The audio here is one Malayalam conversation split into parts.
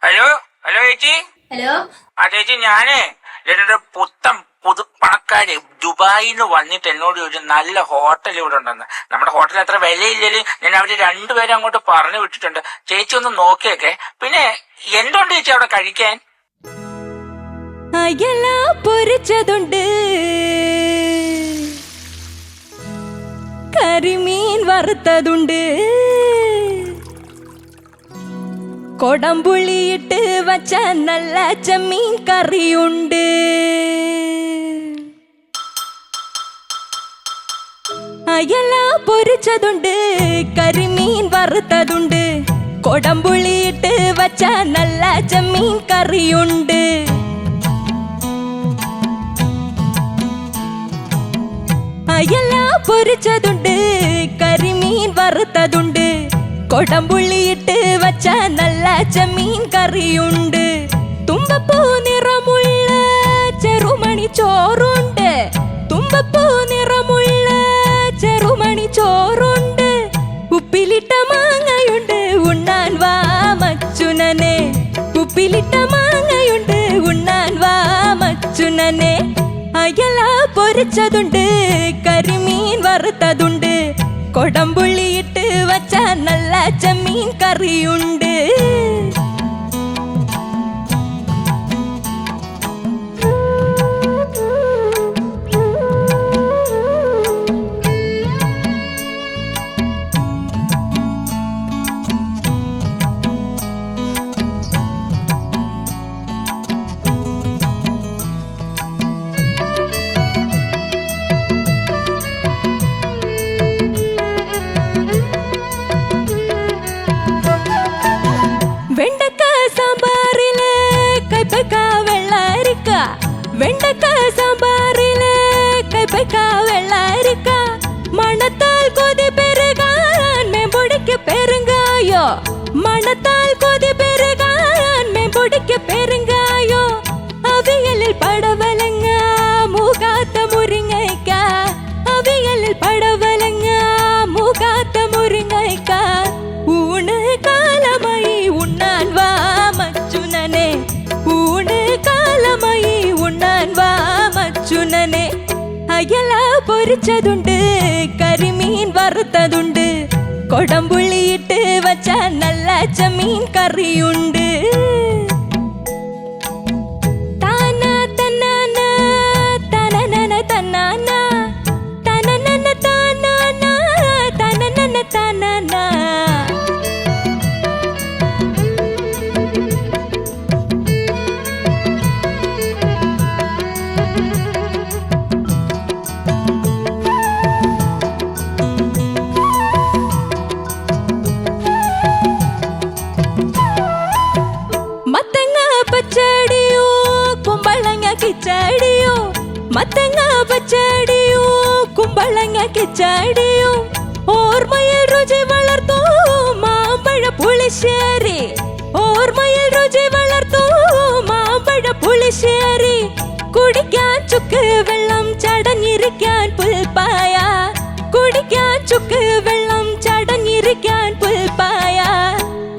ഹലോ ഹലോ ചേച്ചി. ഹലോ. ആ ചേച്ചി, ഞാനേ എന്നോട് പുതുപ്പണക്കാര് ദുബായിന്ന് വന്നിട്ട് എന്നോട് ചോദിച്ചു നല്ല ഹോട്ടൽ ഇവിടെ ഉണ്ടെന്ന്. നമ്മുടെ ഹോട്ടലിൽ അത്ര വിലയില്ലെങ്കിൽ ഞാൻ അവര് രണ്ടുപേരും അങ്ങോട്ട് പറഞ്ഞു വിട്ടിട്ടുണ്ട്. ചേച്ചി ഒന്ന് നോക്കിയൊക്കെ. പിന്നെ എന്തുണ്ട് ചേച്ചി അവിടെ കഴിക്കാൻ? അയല പൊരിച്ചതുണ്ട്, കരിമീൻ വറുത്തതുണ്ട്, കൊടംപുളിയിട്ട് വച്ച നല്ല ചെമ്മീൻ കറിയുണ്ട്. അയല പൊരിച്ചതുണ്ട്, കരിമീൻ വറുത്തതുണ്ട്, കൊടംപുളിയിട്ട് വച്ച നല്ല ചെമ്മീൻ കറിയുണ്ട്. അയല പൊരിച്ചതുണ്ട്, കരിമീൻ വറുത്തതുണ്ട്, കൊടംപുളിയിട്ട് വച്ച നല്ല ചെമ്മീൻ കറിയുണ്ട്. തുമ്പപ്പൂ നിറമുള്ള ചെറുമണി ചോറുണ്ട്, തുമ്പപ്പൂ നിറമുള്ള ചെറുമണി ചോറുണ്ട്. ഉപ്പിലിട്ട മാങ്ങയുണ്ട്, ഉണ്ണാൻ വാ മച്ചുനനെ, ഉപ്പിലിട്ട മാങ്ങയുണ്ട്, ഉണ്ണാൻ വാ മച്ചുനനെ. അയല പൊരിച്ചതുണ്ട്, കരിമീൻ വറുത്തതുണ്ട്, കൊടംപുളിയിട്ട് വച്ച നല്ല ചെമ്മീൻ കറിയുണ്ട്. വെണ്ടക്ക സാമ്പാറില് കൈപ്പക്ക വെള്ളരിക്ക, വെണ്ടക്ക സാമ്പാറില് കൈപ്പക്ക വെള്ളരിക്ക. മണത്താൽ കൊതി പെരുകാൻ മേമ്പൊടിക്ക് പെരുങ്കായോ, മണത്താൽ കൊതി പെരുകാൻ മേമ്പൊടിക്ക് പെരുങ്കായോ. അവിയലിൽ പടവലങ്ങ മൂകാത്ത മുരിങ്ങയ്ക്ക, അവിയലിൽ പടവലങ്ങ മൂകാത്ത മുരിങ്ങയ്ക്ക. ഊണ് കാലമായി ഉണ്ണാൻ വാ മച്ചുനനെ, ഊണ് കാലമായി ഉണ്ണാൻ വാ മച്ചുനനെ. അയല പൊരിച്ചതുണ്ട്, കരിമീൻ വറുത്തതുണ്ട്, കൊടംപുളിയിട്ട് വച്ച നല്ല ചെമ്മീൻ കറിയുണ്ട്. താനാ തന്നാന തനനന തന്നാന, തനനന താനാന തനനന താനാന. മത്തങ്ങ പച്ചടിയോ കുമ്പളങ്ങ കിച്ചടിയോ, മത്തങ്ങ പച്ചടിയോ കുമ്പളങ്ങ കിച്ചടിയോ. ഓർമ്മയിൽ രുചി വളർത്തൂ മാമ്പഴ പുളിശ്ശേരി, ഓർമ്മയിൽ രുചി വളർത്തൂ മാമ്പഴ പുളിശ്ശേരി. കുടിക്കാൻ ചുക്ക് വെള്ളം ചടഞ്ഞിരിക്കാൻ പുൽപ്പായ, കുടിക്കാൻ ചുക്ക് വെള്ളം ചടഞ്ഞിരിക്കാൻ പുൽപ്പായ.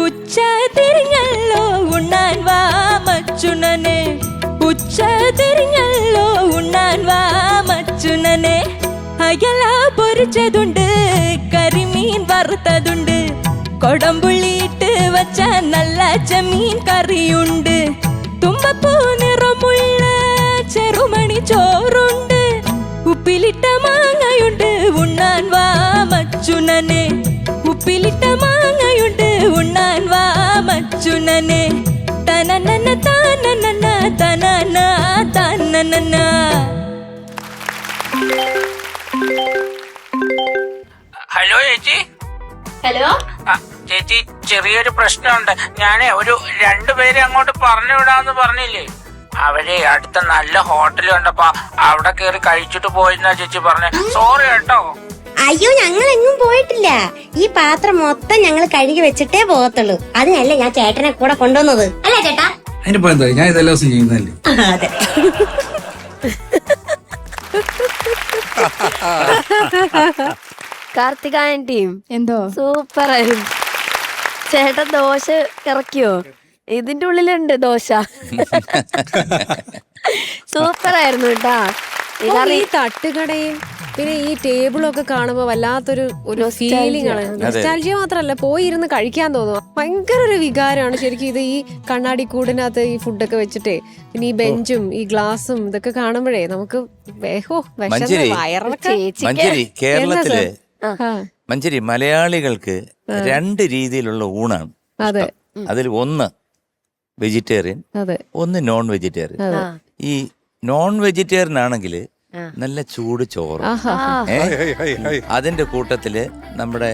ഉച്ച തിരിഞ്ഞല്ലോ ഉണ്ണാൻ വാ മച്ചുനനെ, ഉച്ച തിരിഞ്ഞല്ലോ ഉണ്ണാൻ വാ മച്ചുനനെ. അയല പൊരിച്ചതുണ്ട്, കരിമീൻ വറുത്തതുണ്ട്, കൊടംപുളിയിട്ട് വച്ച നല്ല ചെമ്മീൻ കറിയുണ്ട്. തുമ്പപ്പൂ നിറമുള്ള ചെറുമണി ചോറുണ്ട്, ഉപ്പിലിട്ട മാങ്ങയുണ്ട്, ഉണ്ണാൻ വാ മച്ചുനനെ, ഉപ്പിലിട്ട മാങ്ങയുണ്ട്, ഉണ്ണാൻ വാ മച്ചുനനെ. തനനന താനനന തനന താനനന. ഹലോ ചേച്ചി. ഹലോ. ചേച്ചി, ചെറിയൊരു പ്രശ്നമുണ്ട്. ഞാനേ ഒരു രണ്ടുപേരെ അങ്ങോട്ട് പറഞ്ഞു വിടാന്ന് പറഞ്ഞില്ലേ, അവരെ അടുത്ത നല്ല ഹോട്ടൽ കണ്ടപ്പോ അവിടെ കയറി കഴിച്ചിട്ട് പോയെന്നാ ചേച്ചി പറഞ്ഞേ. സോറി കേട്ടോ. അയ്യോ, ഞങ്ങൾ എങ്ങും പോയിട്ടില്ല. ഈ പാത്രം മൊത്തം ഞങ്ങൾ കഴുകി വെച്ചിട്ടേ പോകത്തുള്ളൂ. അതിനല്ലേ ഞാൻ ചേട്ടനെ കൂടെ കൊണ്ടുവന്നത്, അല്ലേ ചേട്ടാ? അതിനിപ്പോ എന്താ, ഞാൻ ഇതെല്ലാം ദിവസം ചെയ്യുന്നതല്ലേ. അതെ. കാർത്തികായൻ ടീം എന്തോ സൂപ്പർ ആയിരുന്നു. ചേട്ടൻ ദോശ ഇറക്കിയോ? ഇതിന്റെ ഉള്ളിലുണ്ട് ദോശ. സൂപ്പർ ആയിരുന്നു കേട്ടാ. ഈ തട്ടുകടയും പിന്നെ ഈ ടേബിളും ഒക്കെ കാണുമ്പോ വല്ലാത്തൊരു ഫീലിംഗ് ആണ്. നൊസ്റ്റാൾജിയ മാത്രല്ല, പോയിരുന്ന് കഴിക്കാൻ തോന്നും. ഭയങ്കര ഒരു വികാരമാണ് ശരിക്കും. ഇത് ഈ കണ്ണാടി കൂടിനകത്ത് ഈ ഫുഡൊക്കെ വെച്ചിട്ടേ, പിന്നെ ഈ ബെഞ്ചും ഈ ഗ്ലാസും ഇതൊക്കെ കാണുമ്പോഴേ നമുക്ക് വയറൊക്കെ. മഞ്ചേരി കേരളത്തില് മഞ്ചേരി മലയാളികൾക്ക് 2 രീതിയിലുള്ള ഊണാണ്. അതെ, അതിൽ ഒന്ന് വെജിറ്റേറിയൻ, ഒന്ന് നോൺ വെജിറ്റേറിയൻ. ഈ നോൺ വെജിറ്റേറിയൻ ആണെങ്കിൽ നല്ല ചൂട് ചോറ്, അതിന്റെ കൂട്ടത്തില് നമ്മുടെ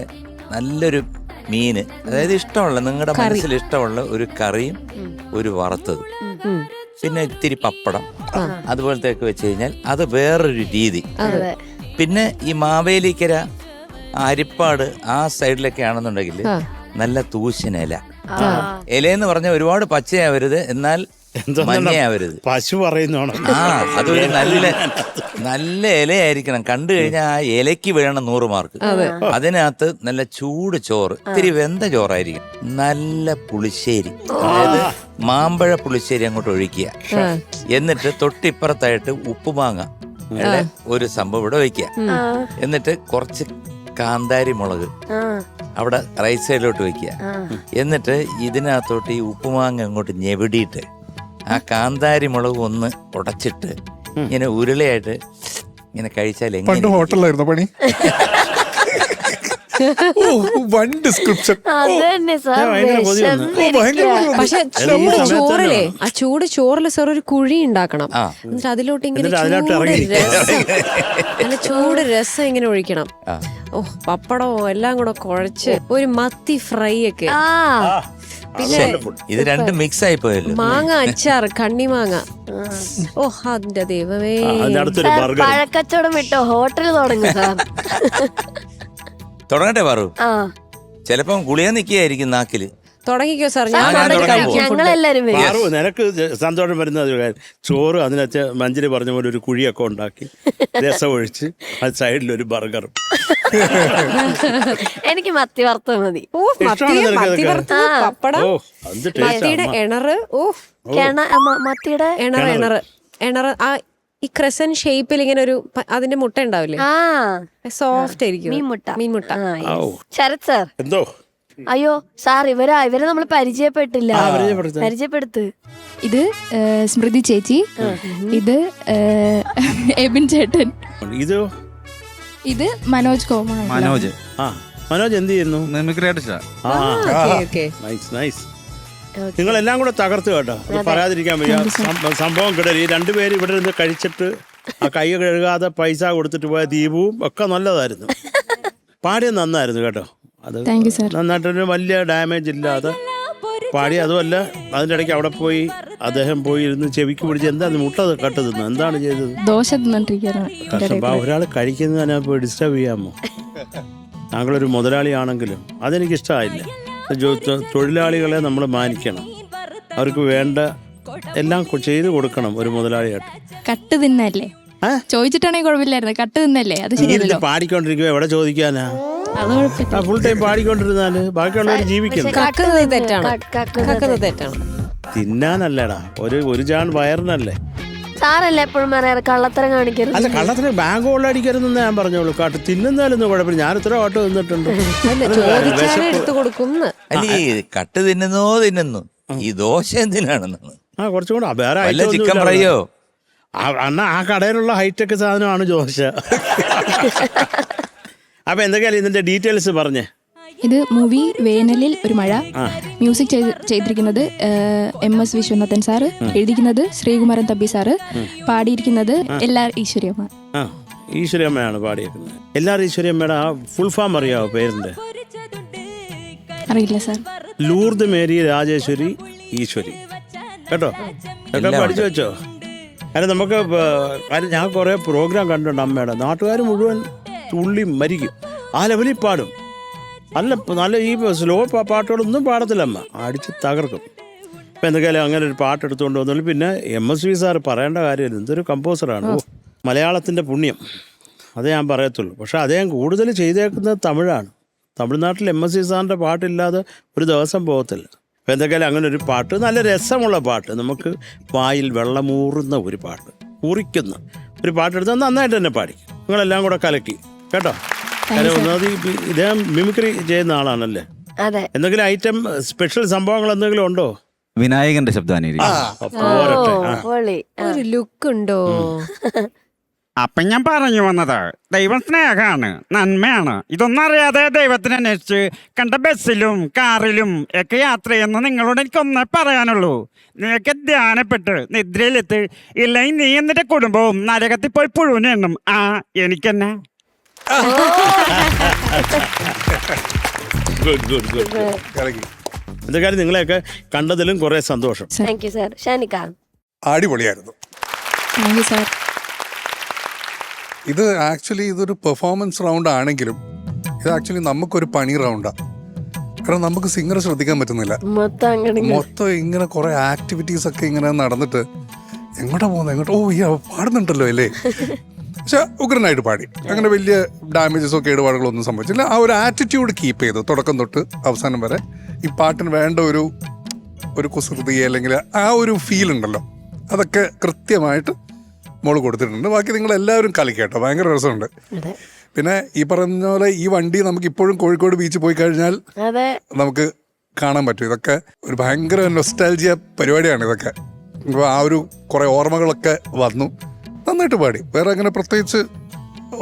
നല്ലൊരു മീന്, അതായത് ഇഷ്ടമുള്ള നിങ്ങളുടെ മനസ്സിൽ ഇഷ്ടമുള്ള ഒരു കറിയും ഒരു വറുത്തതും, പിന്നെ ഇത്തിരി പപ്പടം അതുപോലത്തെ ഒക്കെ വെച്ച് കഴിഞ്ഞാൽ അത് വേറൊരു രീതി. പിന്നെ ഈ മാവേലിക്കര, അരിപ്പാട് ആ സൈഡിലൊക്കെ ആണെന്നുണ്ടെങ്കിൽ നല്ല തൂശനില. ഇലയെന്ന് പറഞ്ഞാൽ ഒരുപാട് പച്ചയാവരുത്, എന്നാൽ മഞ്ഞയാവരുത്. പശു പറയുന്നതാണ്. അതൊരു നല്ല ഇലയായിരിക്കണം. കണ്ടു കഴിഞ്ഞാൽ ആ ഇലയ്ക്ക് വീഴണം 100 മാർക്ക്. അതിനകത്ത് നല്ല ചൂട് ചോറ്, ഇത്തിരി വെന്ത ചോറായിരിക്കും, നല്ല പുളിശ്ശേരി, അതായത് മാമ്പഴ പുളിശ്ശേരി അങ്ങോട്ട് ഒഴിക്കുക. എന്നിട്ട് തൊട്ടിപ്പുറത്തായിട്ട് ഉപ്പുമാങ്ങ ഒരു സംഭവം ഇവിടെ വയ്ക്കുക. എന്നിട്ട് കുറച്ച് കാന്താരി മുളക് അവിടെ റൈറ്റ് സൈഡിലോട്ട് വെക്കുക. എന്നിട്ട് ഇതിനകത്തോട്ട് ഈ ഉപ്പുമാങ്ങ അങ്ങോട്ട് ഞെവിടിയിട്ട് ആ കാന്താരി മുളക് ഒന്ന് ഉടച്ചിട്ട് ഇങ്ങനെ ഉരുളയായിട്ട് ഇങ്ങനെ കഴിച്ചാൽ പണ്ട് ഹോട്ടലായിരുന്നു പണി. One description. പക്ഷെ ചൂട് ചോറിലെ ആ ചൂട് ചോറില് സാർ ഒരു കുഴി ഉണ്ടാക്കണം. എന്നിട്ട് അതിലോട്ട് ഇങ്ങനെ നല്ല ചൂട് രസം ഇങ്ങനെ ഒഴിക്കണം. ഓ, പപ്പടമോ എല്ലാം കൂടെ കുഴച്ച് ഒരു മത്തി ഫ്രൈ ഒക്കെ. പിന്നെ ഇത് രണ്ടും മിക്സ് ആയി പോയല്ലോ. മാങ്ങ അച്ചാർ, കണ്ണിമാങ്ങ. ഓ അതിന്റെ ദൈവമേ. പഴക്കച്ചവടം വിട്ടോ, ഹോട്ടൽ തുടങ്ങും സാർ. തുടങ്ങട്ടെ പാറു? ചിലപ്പം ഗുളിയ നിൽക്കുകയായിരിക്കും നാക്കില്. തുടങ്ങിക്കോ സാർ, ഞങ്ങളെല്ലാരും നിനക്ക് സന്തോഷം വരുന്ന ചോറ്, അതിനകത്ത് മഞ്ചരി പറഞ്ഞ പോലെ ഒരു കുഴിയൊക്കെ ഉണ്ടാക്കി രസം ഒഴിച്ച് അത് സൈഡിലൊരു ബർഗറും. എനിക്ക് മത്തി വറുത്തത് മതി. പപ്പടം, മത്തിയുടെ എണറ്. ഓ, മത്തിയുടെ എണറ് ആ ഈ ക്രസൻ ഷേപ്പിൽ ഇങ്ങനെ ഒരു അതിന്റെ മുട്ട ഉണ്ടാവില്ലേ, സോഫ്റ്റ് ആയിരിക്കും. മീൻമുട്ട. ശരത് സാർ. എന്തോ? അയ്യോ സാർ, ഇവരെ നമ്മൾ പരിചയപ്പെട്ടില്ല. പരിചയപ്പെടുത്ത്. ഇത് സ്മൃതി ചേച്ചി, ഇത് എബിൻ ചേട്ടൻ, ഇത് മനോജ് കോമാർ. മനോജ് എന്ത് ചെയ്യുന്നു? നിങ്ങളെല്ലാം കൂടെ തകർത്ത് കേട്ടോ, പറയാതിരിക്കാൻ വയ്യ. സംഭവം കിടൽ. ഈ 2 പേര് ഇവിടെ നിന്ന് കഴിച്ചിട്ട് ആ കൈ കഴുകാതെ പൈസ കൊടുത്തിട്ട് പോയ ദീപവും ഒക്കെ നല്ലതായിരുന്നു. പാടിയ നന്നായിരുന്നു കേട്ടോ. അത് നന്നായിട്ടൊരു വലിയ ഡാമേജ് ഇല്ലാതെ പാടി. അതുമല്ല, അതിൻ്റെ ഇടയ്ക്ക് അവിടെ പോയി അദ്ദേഹം പോയി ഇരുന്ന് ചെവിക്ക് പിടിച്ച് എന്താ മുട്ട കട്ട് തിന്നു, എന്താണ് ചെയ്തത്? ദോശ തിന്നിട്ടിരിക്കുകയാണ്. ഒരാൾ കഴിക്കുന്നതിനെ പോയി ഡിസ്റ്റർബ് ചെയ്യാമോ? താങ്കളൊരു മുതലാളിയാണെങ്കിലും അതെനിക്കിഷ്ടമായില്ല. തൊഴിലാളികളെ നമ്മൾ മാനിക്കണം, അവർക്ക് വേണ്ട എല്ലാം ചെയ്ത് കൊടുക്കണം ഒരു മുതലാളിയായിട്ട്. കട്ട് തിന്നല്ലേ ചോദിച്ചിട്ടാണെങ്കിൽ കുഴപ്പമില്ലായിരുന്നു, കട്ട് തിന്നല്ലേ അത് ശരിയല്ലോ. പാടിക്കൊണ്ടിരിക്കുമ്പോ എവിടെ ചോദിക്കാനാ? ഫുൾ ടൈം പാടിക്കൊണ്ടിരുന്നാല് ബാക്കിയുള്ളവർ ജീവിക്കണം. തിന്നാനല്ലടാ, ഒരു ജാൺ വയറിനല്ലേ. സാറല്ലേ എപ്പോഴും കള്ളത്തരം കാണിക്കരുത്. അല്ല, കള്ളത്തരം ബാങ്ക് കൊള്ളടിക്കരുതെന്ന് ഞാൻ പറഞ്ഞോളൂ. കാട്ട് തിന്നുന്നാലൊന്നും കുഴപ്പമില്ല. ഞാൻ ഇത്ര ഓട്ടോ തിന്നിട്ടുണ്ട്. കട്ട് തിന്നുന്നു, ഈ ദോശ എന്തിനാണെന്ന്. കുറച്ചും കൂടെ വേറെ ചിക്കൻ ഫ്രൈയോ? അണ്ണാ, ആ കടയിലുള്ള ഹൈടെക് സാധനമാണ് ദോശ. അപ്പൊ എന്തൊക്കെയാലും ഇതിന്റെ ഡീറ്റെയിൽസ് പറഞ്ഞേ. ഇത് മൂവി വേനലിൽ ഒരു മഴ. മ്യൂസിക് ചെയ്തിരിക്കുന്നത് MS വിശ്വനാഥൻ സാറ്, എഴുതിയിരിക്കുന്നത് ശ്രീകുമാരൻ തമ്പി സാറ്, പാടിയിരിക്കുന്നത് LR ഈശ്വരിയമ്മ. ഈശ്വരിയമ്മയാണ് പാടിയിരിക്കുന്നത്. LR ഈശ്വരിയമ്മയുടെ ആ ഫുൾ ഫോം അറിയാവോ പേരിന്റെ? അറിയില്ല sir. Lourdes Mary Rajeshwari Eswari. കേട്ടോ, പഠിച്ചു വെച്ചോ. കാരണം നമുക്ക് ഞാൻ കുറെ പ്രോഗ്രാം കണ്ടിട്ടുണ്ട് അമ്മയുടെ. നാട്ടുകാർ മുഴുവൻ തുള്ളി മരിക്കും, ആ ലെവലിൽ പാടും. നല്ല ഈ സ്ലോ പാട്ടുകളൊന്നും പാടത്തില്ല അമ്മ, അടിച്ച് തകർക്കും. ഇപ്പം എന്തൊക്കെയാലും അങ്ങനെ ഒരു പാട്ട് എടുത്തുകൊണ്ട് വന്നു. പിന്നെ MSV സാർ പറയേണ്ട കാര്യമില്ല, എന്തൊരു കമ്പോസറാണ്. മലയാളത്തിൻ്റെ പുണ്യം അതേ ഞാൻ പറയത്തുള്ളൂ. പക്ഷെ അദ്ദേഹം കൂടുതൽ ചെയ്തേക്കുന്നത് തമിഴാണ്. തമിഴ്നാട്ടിൽ MSC സാറിൻ്റെ പാട്ടില്ലാതെ ഒരു ദിവസം പോകത്തില്ല. അപ്പോൾ എന്തൊക്കെയാലും അങ്ങനെ ഒരു പാട്ട്, നല്ല രസമുള്ള പാട്ട്, നമുക്ക് വായിൽ വെള്ളമൂറുന്ന ഒരു പാട്ട്, കുറിക്കുന്ന ഒരു പാട്ടെടുത്താൽ നന്നായിട്ട് തന്നെ പാടി നിങ്ങളെല്ലാം കൂടെ കലക്കി കേട്ടോ. കാര്യം ഒന്നാമത് ഇദ്ദേഹം മിമിക്രി ചെയ്യുന്ന ആളാണല്ലേ. അതെ. എന്തെങ്കിലും ഐറ്റം സ്പെഷ്യൽ സംഭവങ്ങൾ എന്തെങ്കിലും ഉണ്ടോ? വിനായകന്റെ ശബ്ദാനുരി. പോരട്ടെ. ഒരു ലുക്ക് ഉണ്ടോ? അപ്പം ഞാൻ പറഞ്ഞു വന്നത് ദൈവം സ്നേഹമാണ്, നന്മയാണ്. ഇതൊന്നും അറിയാതെ ദൈവത്തിനെ അന്വേഷിച്ച് കണ്ട ബസ്സിലും കാറിലും ഒക്കെ യാത്ര ചെയ്യുന്ന നിങ്ങളോട് എനിക്കൊന്നേ പറയാനുള്ളൂ. നീയൊക്കെ ധ്യാനപ്പെട്ട് നിദ്രയിലെത്ത്, ഇല്ലെങ്കിൽ നീ എന്നിട്ട് കുടുംബവും നരകത്തിൽ പോയി പുഴുവിനെ എണ്ണും. എനിക്കെന്നെ എന്തൊക്കെയാലും നിങ്ങളെയൊക്കെ കണ്ടതിലും കുറെ സന്തോഷം. Thank you sir. ഷാനിക്ക അടിപൊളിയായിരുന്നു. Thank you sir. ഇത് ആക്ച്വലി ഇതൊരു പെർഫോമൻസ് റൗണ്ട് ആണെങ്കിലും ഇത് ആക്ച്വലി നമുക്കൊരു പണി റൗണ്ടാണ്. കാരണം നമുക്ക് സിംഗറെ ശ്രദ്ധിക്കാൻ പറ്റുന്നില്ല. മൊത്തം ഇങ്ങനെ കുറെ ആക്ടിവിറ്റീസ് ഒക്കെ ഇങ്ങനെ നടന്നിട്ട് എങ്ങോട്ടാ പോകുന്നത്, എങ്ങോട്ടോ പാടുന്നുണ്ടല്ലോ അല്ലേ. പക്ഷെ ഉഗ്രനായിട്ട് പാടി, അങ്ങനെ വലിയ ഡാമേജസോ കേടുപാടുകളോ ഒന്നും സംഭവിച്ചില്ല. ആ ഒരു ആറ്റിറ്റ്യൂഡ് കീപ്പ് ചെയ്തു തുടക്കം തൊട്ട് അവസാനം വരെ. ഈ പാട്ടിന് വേണ്ട ഒരു കുസൃതി അല്ലെങ്കിൽ ആ ഒരു ഫീൽ ഉണ്ടല്ലോ, അതൊക്കെ കൃത്യമായിട്ട് മോള് കൊടുത്തിട്ടുണ്ട്. ബാക്കി നിങ്ങൾ എല്ലാവരും കളിക്കേട്ടോ, ഭയങ്കര രസമുണ്ട്. പിന്നെ ഈ പറഞ്ഞ പോലെ ഈ വണ്ടി നമുക്ക് ഇപ്പോഴും കോഴിക്കോട് ബീച്ചിൽ പോയി കഴിഞ്ഞാൽ നമുക്ക് കാണാൻ പറ്റും. ഇതൊക്കെ ഒരു ഭയങ്കര നൊസ്റ്റാൾജിയ പരിപാടിയാണ് ഇതൊക്കെ. അപ്പോൾ ആ ഒരു കുറെ ഓർമ്മകളൊക്കെ വന്നു. നന്നായിട്ട് പാടി. വേറെ അങ്ങനെ പ്രത്യേകിച്ച്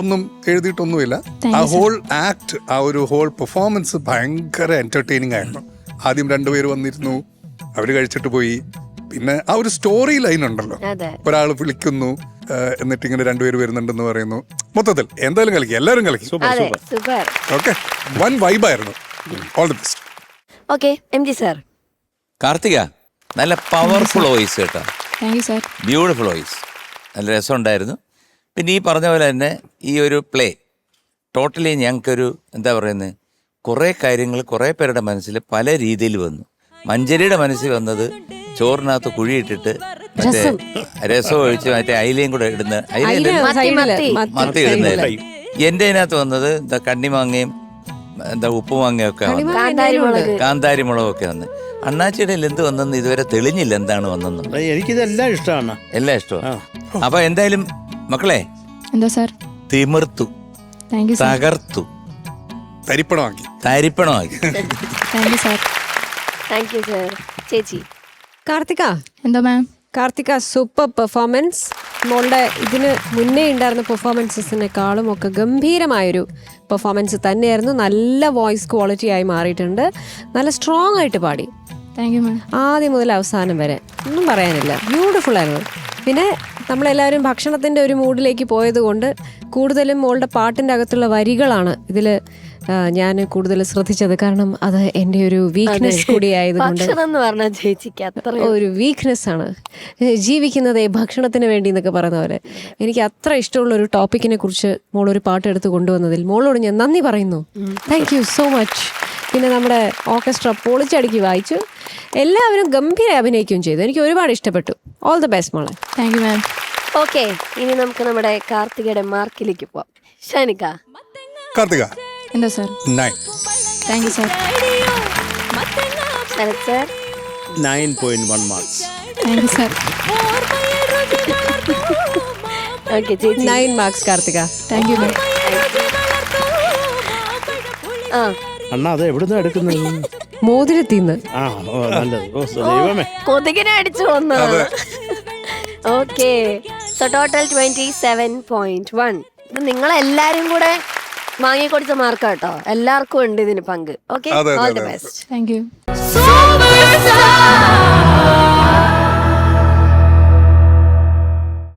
ഒന്നും എഴുതിയിട്ടൊന്നുമില്ല. ആ ഹോൾ ആക്ട്, ആ ഒരു ഹോൾ പെർഫോമൻസ് ഭയങ്കര എന്റർടൈനിങ് ആയിരുന്നു. ആദ്യം 2 പേര് വന്നിരുന്നു, അവര് കഴിച്ചിട്ട് പോയി. പിന്നെ ആ ഒരു സ്റ്റോറി ലൈൻ ഉണ്ടല്ലോ, ഒരാൾ വിളിക്കുന്നു എന്നിട്ട് ഇങ്ങനെ 2 പേര് വരുന്നുണ്ടെന്ന് പറയുന്നു. മൊത്തത്തിൽ എന്തായാലും കളിക്കും, എല്ലാവരും കളിക്കും. ഓക്കെ, വൺ വൈബായിരുന്നു. All the best. Okay, MG sir. Karthika നല്ല പവർഫുൾ വോയിസ് കേട്ടോ. Thank you sir. Beautiful voice, നല്ല രസമുണ്ടായിരുന്നു. പിന്നെ ഈ പറഞ്ഞ പോലെ തന്നെ ഈ ഒരു പ്ലേ ടോട്ടലി ഞങ്ങൾക്കൊരു എന്താ പറയുന്നത്, കുറേ കാര്യങ്ങൾ കുറേ പേരുടെ മനസ്സിൽ പല രീതിയിൽ വന്നു. മഞ്ചരിയുടെ മനസ്സിൽ വന്നത് ചോറിനകത്ത് കുഴിയിട്ടിട്ട് മറ്റേ രസം ഒഴിച്ച് മറ്റേ അയിലയും കൂടെ ഇടുന്ന മത്തി ഇടുന്നതല്ല. എൻ്റെ അതിനകത്ത് വന്നത് എന്താ കണ്ണിമാങ്ങയും എന്താ ഉപ്പുമാങ്ങയും ഒക്കെ വന്നു, കാന്താരി മുളകൊക്കെ വന്ന്. അണ്ണാച്ചിയുടെ എന്ത് വന്നെന്ന് ഇതുവരെ തെളിഞ്ഞില്ല എന്താണ് വന്നെന്ന്. എനിക്കിതെല്ലാം ഇഷ്ടമാണ്, എല്ലാം ഇഷ്ടമാണ്. അപ്പൊ എന്തായാലും മക്കളെ എന്താ സാർ, തിമിർത്തു, താങ്ക് യു സാർ. തകർത്തു, തരിപ്പണമാക്കി. Thank you sir. Thank you sir. ചേച്ചി കാർത്തിക. എന്താ മാം? Karthika, super performance. മോളുടെ ഇതിന് മുന്നേ ഉണ്ടായിരുന്ന പെർഫോമൻസസിനെക്കാളും ഒക്കെ ഗംഭീരമായൊരു പെർഫോമൻസ് തന്നെയായിരുന്നു. നല്ല വോയിസ് ക്വാളിറ്റി ആയി മാറിയിട്ടുണ്ട്. നല്ല സ്ട്രോങ് ആയിട്ട് പാടി. താങ്ക് യു മാം. ആദ്യം മുതൽ അവസാനം വരെ ഒന്നും പറയാനില്ല, ബ്യൂട്ടിഫുൾ ആയിരുന്നു. പിന്നെ നമ്മളെല്ലാവരും ഭക്ഷണത്തിൻ്റെ ഒരു മൂഡിലേക്ക് പോയത് കൊണ്ട് കൂടുതലും മോളുടെ പാട്ടിൻ്റെ അകത്തുള്ള വരികളാണ് ഇതിൽ ഞാൻ കൂടുതൽ ശ്രദ്ധിച്ചത്. കാരണം അത് എൻ്റെ ഒരു വീക്ക്നെസ് കൂടി ആയതുകൊണ്ട്, ഒരു വീക്ക്നെസ് ആണ് ജീവിക്കുന്നതേ ഭക്ഷണത്തിന് വേണ്ടി എന്നൊക്കെ പറയുന്ന പോലെ. എനിക്ക് അത്ര ഇഷ്ടമുള്ള ഒരു ടോപ്പിക്കിനെ കുറിച്ച് മോളൊരു പാട്ട് എടുത്ത് കൊണ്ടുവന്നതിൽ മോളോട് ഞാൻ നന്ദി പറയുന്നു. Thank you so much. പിന്നെ നമ്മുടെ ഓർക്കസ്ട്ര പൊളിച്ചടുക്കി വായിച്ചു. എല്ലാവരും ഗംഭീര അഭിനയിക്കുകയും ചെയ്തു. എനിക്ക് ഒരുപാട് ഇഷ്ടപ്പെട്ടു. ഓൾ ദി ബെസ്റ്റ് മോളെ. Thank you ma'am. ഓക്കെ, ഇനി നമുക്ക് നമ്മുടെ കാർത്തികയുടെ മാർക്കിലേക്ക് പോവാം. ഷാനിക്ക. കാർത്തിക എന്താ sir? 9. Thank you sir. Sarath sir. 9.1 marks. Thank you sir. Okay ചേച്ചി. 9 marks Karthika. Thank you ma'am. അണ്ണാ അത് എവിടുന്നാ എടുക്കുന്നത്? മോതിരത്തിന്ന്. നല്ലത്. ദൈവമേ, കൊതുകിനെ അടിച്ചു വന്നു. Okay, so total 27.1. ഇത് നിങ്ങളെല്ലാരും കൂടെ വാങ്ങിക്കൊടുത്ത മാർക്ക് കേട്ടോ. എല്ലാവർക്കും ഉണ്ട് ഇതിന് പങ്ക്. Okay, all the best. Thank you.